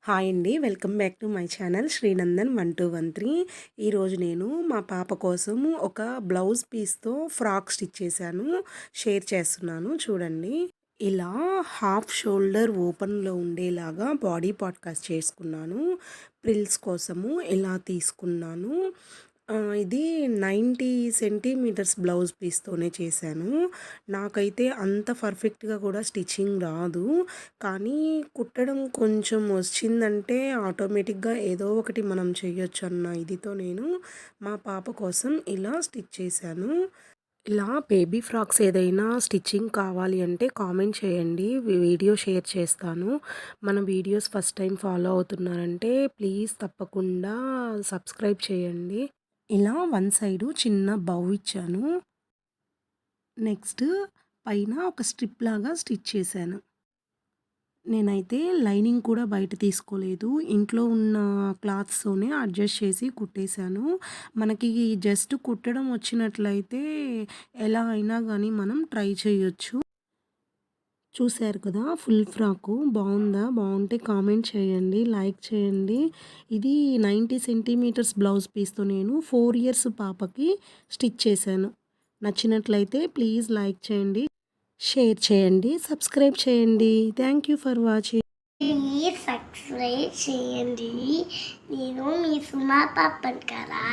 Hi అండి. Welcome back to my channel Srinandan 1213. ఈరోజు నేను మా పాప కోసం ఒక బ్లౌజ్ పీస్‌తో ఫ్రాక్ స్టిచ్ చేశాను. షేర్ చేస్తున్నాను చూడండి. ఇలా హాఫ్ షోల్డర్ ఓపెన్‌లో ఉండేలాగా బాడీ పార్ట్ కట్ చేసుకున్నాను. ప్రిల్స్ కోసము ఇలా తీసుకున్నాను. ఇది 90 సెంటీమీటర్స్ బ్లౌజ్ పీస్తోనే చేశాను. నాకైతే అంత పర్ఫెక్ట్‌గా కూడా స్టిచ్చింగ్ రాదు. కానీ కుట్టడం కొంచెం వచ్చిందంటే ఆటోమేటిక్‌గా ఏదో ఒకటి మనం చేయొచ్చు అన్న ఇదితో నేను మా పాప కోసం ఇలా స్టిచ్ చేశాను. ఇలా బేబీ ఫ్రాక్స్ ఏదైనా స్టిచ్చింగ్ కావాలి అంటే కామెంట్ చేయండి. వీడియో షేర్ చేస్తాను. మన వీడియోస్ ఫస్ట్ టైం ఫాలో అవుతున్నారంటే ప్లీజ్ తప్పకుండా సబ్స్క్రైబ్ చేయండి. ఇలా వన్ సైడు చిన్న బౌ ఇచ్చాను. నెక్స్ట్ పైన ఒక స్ట్రిప్ లాగా స్టిచ్ చేశాను. నేనైతే లైనింగ్ కూడా బయట తీసుకోలేదు. ఇంట్లో ఉన్న క్లాత్స్తోనే అడ్జస్ట్ చేసి కుట్టేశాను. మనకి జస్ట్ కుట్టడం వచ్చినట్లయితే ఎలా అయినా గానీ మనం ట్రై చేయొచ్చు. చూసారు కదా! ఫుల్ ఫ్రాకు బావుందా? బావుంటే కామెంట్ చేయండి. లైక్ చేయండి. ఇది 90 సెంటీమీటర్స్ బ్లౌజ్ పీస్‌తో నేను 4 ఇయర్స్ పాపకి స్టిచ్ చేశాను. నచ్చినట్లయితే ప్లీజ్ లైక్ చేయండి, షేర్ చేయండి, సబ్స్క్రైబ్ చేయండి. Thank you for watching. Please subscribe చేయండి. నేను మీ సుమా పాపను కదా.